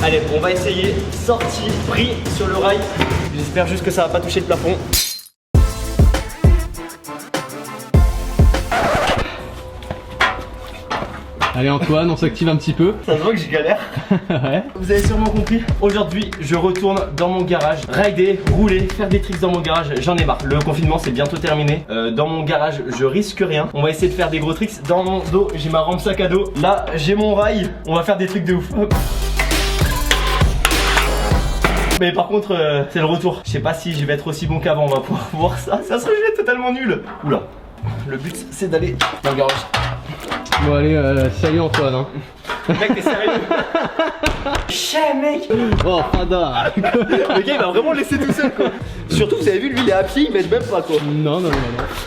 Allez, on va essayer. Sortie, pris sur le rail. J'espère juste que ça va pas toucher le plafond. Allez Antoine, on s'active un petit peu. Ça se voit que je galère. Ouais. Vous avez sûrement compris. Aujourd'hui, je retourne dans mon garage, rider, rouler, faire des tricks dans mon garage. J'en ai marre. Le confinement, c'est bientôt terminé. Dans mon garage, je risque rien. On va essayer de faire des gros tricks. Dans mon dos, j'ai ma rampe sac à dos. Là, j'ai mon rail. On va faire des trucs de ouf. Hop. Mais par contre, c'est le retour. Je sais pas si je vais être aussi bon qu'avant. On va pouvoir voir ça. Ça serait juste totalement nul. Oula. Le but, c'est d'aller dans le garage. Bon allez, salut Antoine hein. Mec, t'es sérieux? Chais mec. Oh Fada. Le gars il m'a vraiment laissé tout seul quoi. Surtout vous avez vu lui il est à pied, il m'aide même pas quoi. Non.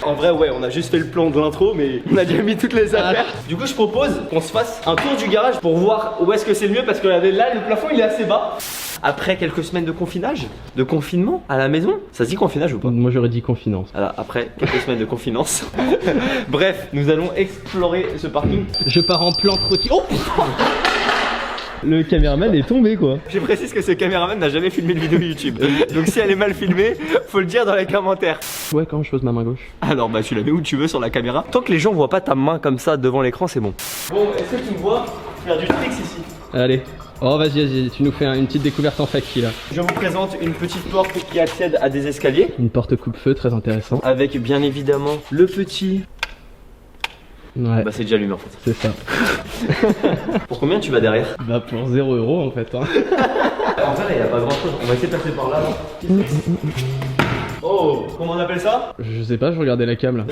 En vrai ouais on a juste fait le plan de l'intro mais on a déjà mis toutes les affaires. Du coup je propose qu'on se fasse un tour du garage pour voir où est-ce que c'est le mieux. Parce que là le plafond il est assez bas. Après quelques semaines de confinement à la maison. Ça se dit confinage ou pas? Moi j'aurais dit confinance. Alors après quelques semaines de confinance. Bref, nous allons explorer ce parking. Je pars en plan trottis. Oh le caméraman est tombé quoi. Je précise que ce caméraman n'a jamais filmé de vidéo YouTube. Donc si elle est mal filmée, faut le dire dans les commentaires. Ouais, quand je pose ma main gauche. Alors bah tu la mets où tu veux sur la caméra. Tant que les gens voient pas ta main comme ça devant l'écran, c'est bon. Bon, est-ce que tu me vois faire du tricks ici? Allez. Oh vas-y, tu nous fais une petite découverte en faki là. Je vous présente une petite porte qui accède à des escaliers. Une porte coupe-feu très intéressant. Avec bien évidemment le petit... Ouais. Bah c'est déjà allumé en fait. C'est ça. Pour combien tu vas derrière? Bah pour 0 € en fait hein. En fait il n'y a pas grand chose. On va essayer de passer par là. Oh, comment on appelle ça? Je sais pas, je regardais la cam là.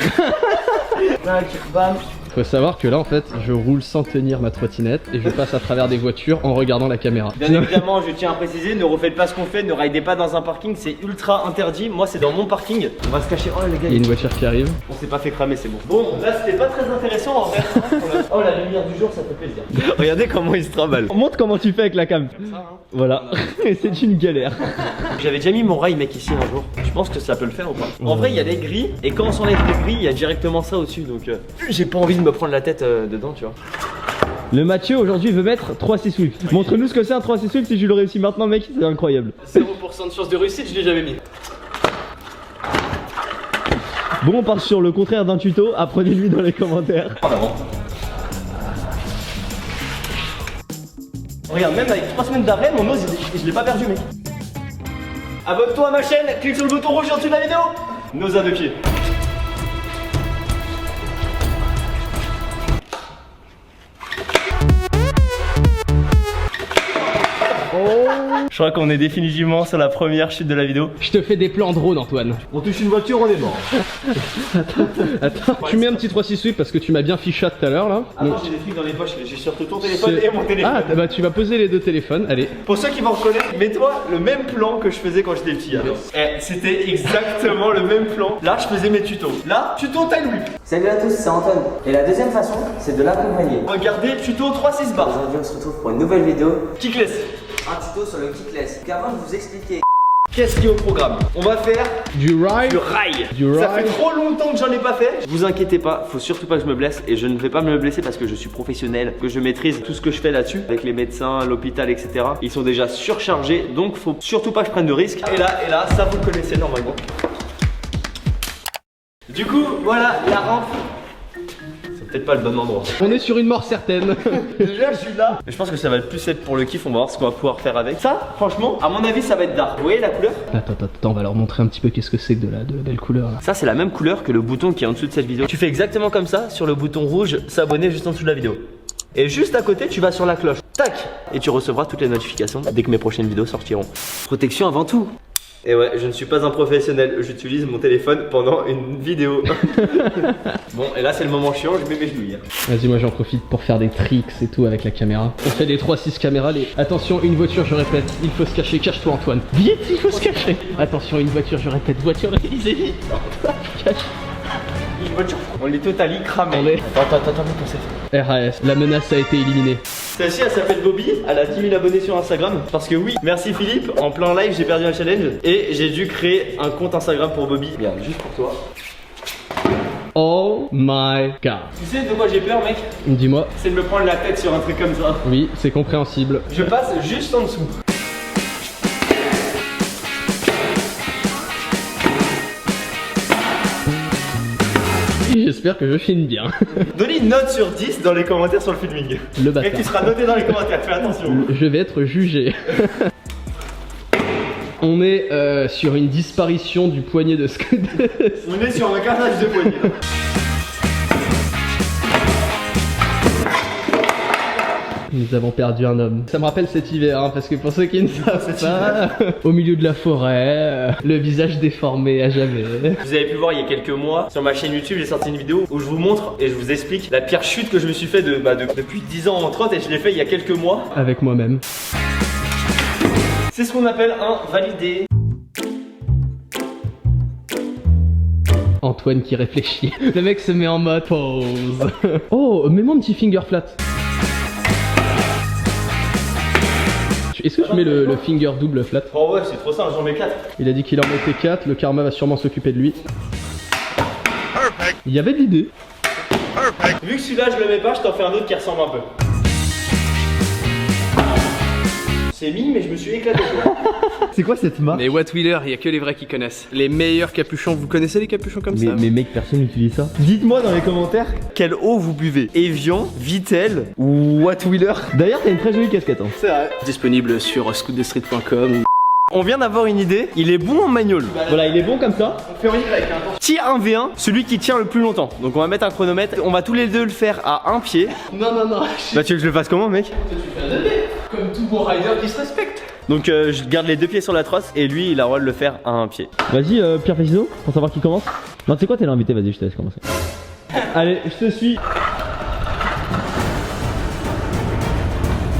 Tac, bam. Faut savoir que là en fait je roule sans tenir ma trottinette et je passe à travers des voitures en regardant la caméra. Bien évidemment je tiens à préciser, ne refaites pas ce qu'on fait, ne ridez pas dans un parking, c'est ultra interdit. Moi c'est dans mon parking, on va se cacher. Oh les gars, Il y a une voiture qui arrive. on s'est pas fait cramer, c'est bon. Bon là c'était pas très intéressant en vrai. Oh la lumière du jour ça fait plaisir. Regardez comment il se trimballe. Montre comment tu fais avec la cam. Voilà. Et c'est une galère. J'avais déjà mis mon rail mec ici un jour. Tu penses que ça peut le faire ou pas? En vrai il y a les grilles et quand on s'enlève les grilles il y a directement ça au-dessus. Donc j'ai pas envie de me prendre la tête dedans tu vois. Le Mathieu aujourd'hui veut mettre 3-6 whips. Montre-nous ce que c'est un 3-6 whips si je le réussis maintenant mec, c'est incroyable. 0% de chance de réussite, je l'ai jamais mis. Bon on part sur le contraire d'un tuto, apprenez-lui dans les commentaires. En avant. Regarde, même avec 3 semaines d'arrêt, mon os je l'ai pas perdu mec. Abonne-toi à ma chaîne, clique sur le bouton rouge en dessous de la vidéo. Nos à 2 pieds. Je crois qu'on est définitivement sur la première chute de la vidéo. Je te fais des plans drone Antoine. On touche une voiture, on est mort. Attends, tu mets un petit 3-6 whip parce que tu m'as bien fichot tout à l'heure là. Attends, j'ai des trucs dans les poches, j'ai surtout ton téléphone et mon téléphone. Ah bah tu vas poser les deux téléphones, allez. Pour ceux qui vont reconnaître, mets-toi le même plan que je faisais quand j'étais petit. C'était exactement le même plan. Là, je faisais mes tutos. Là, tuto taille whip. Salut à tous, c'est Antoine. Et la deuxième façon, c'est de l'accompagner. Regardez, tuto 3-6 bars. Aujourd'hui, on se retrouve pour une nouvelle vidéo. Kickless. Un tuto sur le kickless. Avant de vous expliquer Qu'est-ce qui est au programme? On va faire Du ride. du rail. Du Ça rail. fait trop longtemps que j'en ai pas fait. Vous inquiétez pas, faut surtout pas que je me blesse. Et je ne vais pas me blesser parce que je suis professionnel, que je maîtrise tout ce que je fais là-dessus. Avec les médecins, l'hôpital, etc. Ils sont déjà surchargés, donc faut surtout pas que je prenne de risques. Et là, ça vous le connaissez normalement. Du coup, voilà la rampe. C'est peut-être pas le bon endroit. On est sur une mort certaine. Déjà je suis là. Je pense que ça va plus être pour le kiff, on va voir ce qu'on va pouvoir faire avec. Ça, franchement, à mon avis ça va être dark. Vous voyez la couleur? Attends, on va leur montrer un petit peu qu'est-ce que c'est que de la belle couleur là. Ça c'est la même couleur que le bouton qui est en dessous de cette vidéo. Tu fais exactement comme ça sur le bouton rouge s'abonner juste en dessous de la vidéo. Et juste à côté tu vas sur la cloche. Tac. Et tu recevras toutes les notifications dès que mes prochaines vidéos sortiront. Protection avant tout. Et ouais, je ne suis pas un professionnel, j'utilise mon téléphone pendant une vidéo. Bon, et là c'est le moment chiant, je mets mes genouilles. Vas-y, moi j'en profite pour faire des tricks et tout avec la caméra. On fait des 3-6 caméras, les... Attention, une voiture, je répète, il faut se cacher, cache-toi Antoine. Vite, il faut se cacher. Attention, une voiture, je répète, voiture, vite. Cache. Une voiture. On les totally cramés. On est... Attends, comment c'est fait? RAS, la menace a été éliminée. Celle-ci elle s'appelle Bobby, elle a 10 000 abonnés sur Instagram. Parce que oui, merci Philippe, en plein live j'ai perdu un challenge et j'ai dû créer un compte Instagram pour Bobby. Regarde, juste pour toi. Oh my god. Tu sais de quoi j'ai peur, mec? Dis-moi. C'est de me prendre la tête sur un truc comme ça. Oui, c'est compréhensible. Je passe juste en dessous. J'espère que je filme bien. Donnez une note sur 10 dans les commentaires sur le filming. Le bâtard. Mec, tu seras noté dans les commentaires, fais attention. Je vais être jugé. On est sur une disparition du poignet de scud. On est sur un carnage de poignet. Nous avons perdu un homme. Ça me rappelle cet hiver, hein, parce que pour ceux qui ne savent pas, au milieu de la forêt, le visage déformé à jamais. Vous avez pu voir il y a quelques mois sur ma chaîne YouTube, j'ai sorti une vidéo où je vous montre et je vous explique la pire chute que je me suis fait depuis 10 ans en trotte, et je l'ai fait il y a quelques mois. Avec moi-même. C'est ce qu'on appelle un validé. Antoine qui réfléchit. Le mec se met en mode pause. Oh, mets-moi un petit finger flat. Est-ce que je mets le finger double flat? Oh ouais, c'est trop simple, j'en mets 4. Il a dit qu'il en mettait 4, le karma va sûrement s'occuper de lui. Il y avait de l'idée. Vu que celui-là je le mets pas, je t'en fais un autre qui ressemble un peu. C'est mis, mais je me suis éclaté. C'est quoi cette marque? Mais What Wheeler, il y a que les vrais qui connaissent. Les meilleurs capuchons, vous connaissez les capuchons comme ça? Mais mec, personne n'utilise ça. Dites-moi dans les commentaires quelle eau vous buvez. Evian, Vittel ou What Wheeler. D'ailleurs, t'as une très jolie casquette. Hein. C'est vrai. Disponible sur scootdestreet.com. On vient d'avoir une idée, il est bon en manual. Voilà, il est bon comme ça. On fait en Y, hein. Tire 1v1, celui qui tient le plus longtemps. Donc on va mettre un chronomètre, on va tous les deux le faire à un pied. Non. Bah tu veux que je le fasse comment, mec? Comme tout bon rider qui se respecte. Donc je garde les deux pieds sur la trosse et lui il a le droit de le faire à un pied. Vas-y, Pierre Fessido, pour savoir qui commence. Non, tu sais quoi, t'es l'invité, vas-y, je te laisse commencer. Allez, je te suis.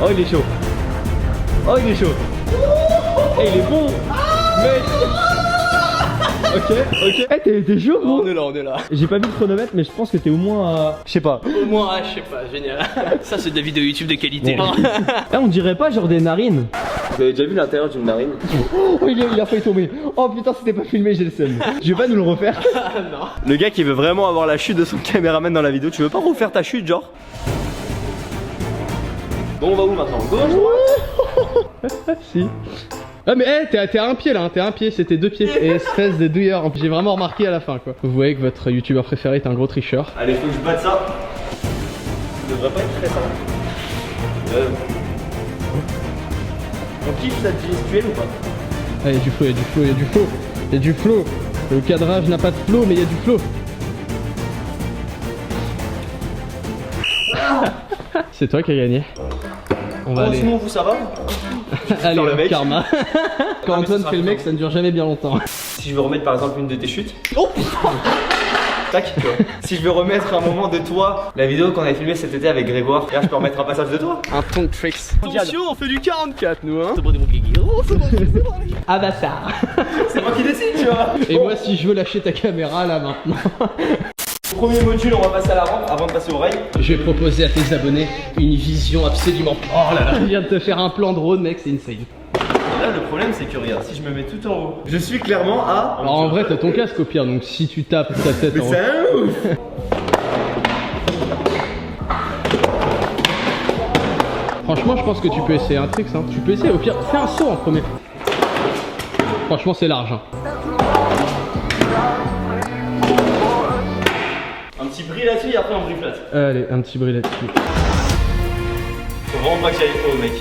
Oh il est chaud. Oh il est chaud. Eh il est bon. Mec. Ok. Eh, t'es chaud, gros. On est là. J'ai pas vu le chronomètre, mais je pense que t'es au moins à... Je sais pas. Au moins, je sais pas, génial. Ça, c'est de la vidéo YouTube de qualité. Bon. Eh, on dirait pas genre des narines. Vous avez déjà vu l'intérieur d'une narine? Oh, il a failli tomber. Oh putain, c'était pas filmé, j'ai le seum. Je vais pas nous le refaire. Non. Le gars qui veut vraiment avoir la chute de son caméraman dans la vidéo, tu veux pas refaire ta chute genre? Bon on va où maintenant? Gauche, droite? Si. Ah mais t'es à un pied là, t'es à un pied, c'était 2 pieds. Et espèce de douilleur, j'ai vraiment remarqué à la fin quoi. Vous voyez que votre youtubeur préféré est un gros tricheur. Allez, faut que je batte ça. Ça devrait pas être très simple. On kiffe cette gestuelle ou pas? Ah, il y a du flow. Le cadrage n'a pas de flow, mais il y a du flow. C'est toi qui as gagné. On va aller. Sinon vous ça va? Allez, le mec. karma. Quand mais Antoine ça fait le sera mec, ça ne dure jamais bien longtemps. Si je veux remettre par exemple une de tes chutes. Oh tac. Si je veux remettre un moment de toi, la vidéo qu'on avait filmée cet été avec Grégoire, là je peux remettre un passage de toi. Un tongue tricks. Attention, on fait du 44 nous hein. Ah bah ça. C'est moi qui décide, tu vois. Et moi si je veux lâcher ta caméra là maintenant. Premier module, on va passer à la rampe avant de passer au rail. Je vais proposer à tes abonnés une vision absolument. Oh là là. Je viens de te faire un plan drone mec, c'est insane. Là le problème c'est que regarde, si je me mets tout en haut, je suis clairement à... Alors en vrai t'as ton casque au pire, donc si tu tapes ta tête Mais en haut. c'est un ouf. Franchement je pense que tu peux essayer un trick hein. Tu peux essayer au pire, fais un saut en premier. Franchement c'est large hein. Un petit bris là-dessus et après un bris flat. Allez, un petit bris là-dessus. Faut vraiment pas que j'aille trop haut mec.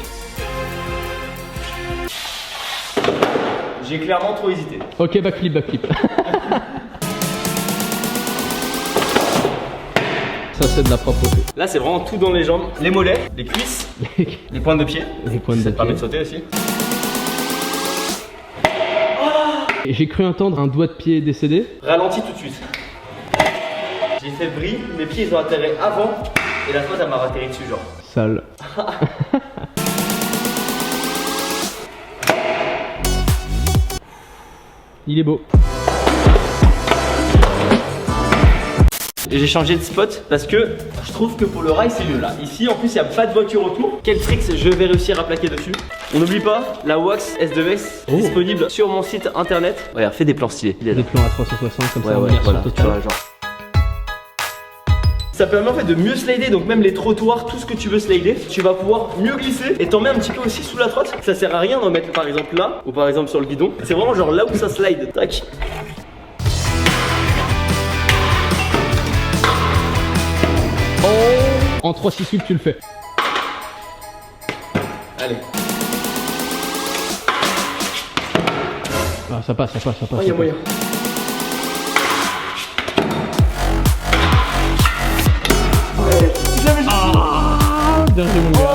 J'ai clairement trop hésité. Ok, backflip. Ça c'est de la propreté. Là c'est vraiment tout dans les jambes, les mollets, les cuisses, les pointes de pied. Les pointes de Ça te permet de pied. sauter aussi. Et j'ai cru entendre un doigt de pied décédé. Ralentis tout de suite. J'ai fait bris, mes pieds ils ont atterri avant et la fois ça m'a atterri dessus genre. Sale. Il est beau. Et j'ai changé de spot parce que je trouve que pour le rail c'est mieux là. Ici en plus il n'y a pas de voiture autour. Quel tricks je vais réussir à plaquer dessus. On n'oublie pas la wax S2S disponible sur mon site internet. Regarde, fais des plans stylés. Des plans à 360 comme ça, Ouais, on ouais, regarde voilà, sur le tu vois, total. genre. Ça permet en fait de mieux slider, donc même les trottoirs, tout ce que tu veux slider, tu vas pouvoir mieux glisser et t'en mets un petit peu aussi sous la trotte. Ça sert à rien d'en mettre par exemple là ou par exemple sur le guidon. C'est vraiment genre là où ça slide. Tac. En 3-6-8 tu le fais. Allez. Ah, ça passe, ça passe, ça passe. Oh, y a moyen. Bien joué mon gars.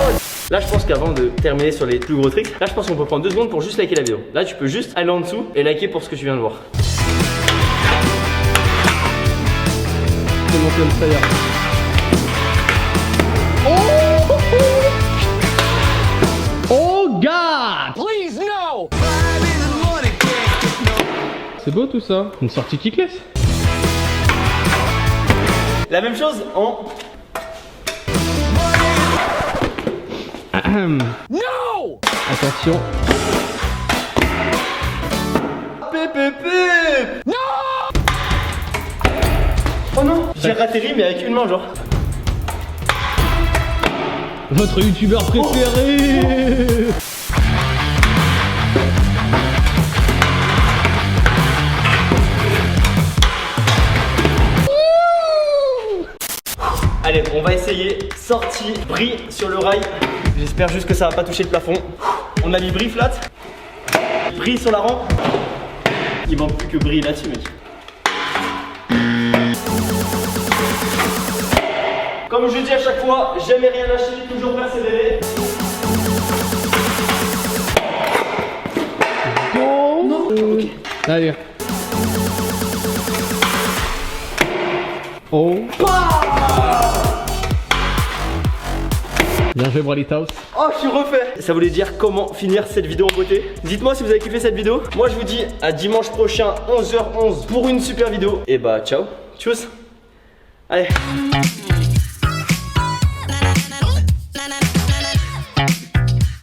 Là je pense qu'avant de terminer sur les plus gros tricks, là je pense qu'on peut prendre 2 secondes pour juste liker la vidéo. Là tu peux juste aller en dessous et liker pour ce que tu viens de voir. C'est mon plan player. Oh God! Please no! C'est beau tout ça. Une sortie kickless. La même chose en... No! Attention. Non. Oh non, j'ai ratterri mais avec une main genre. Votre youtubeur préféré. Allez, on va essayer. Sortie, bris sur le rail. J'espère juste que ça va pas toucher le plafond. On a mis bris flat. Bris sur la rampe. Il manque plus que bris là-dessus, mec. Comme je dis à chaque fois, jamais rien lâcher, toujours persévérer. Non. Ok. Allez. Oh. Bien joué Bralitas. Oh, je suis refait. Ça voulait dire comment finir cette vidéo en beauté. Dites-moi si vous avez kiffé cette vidéo. Moi je vous dis à dimanche prochain 11h11 pour une super vidéo. Et bah ciao. Tchuss. Allez.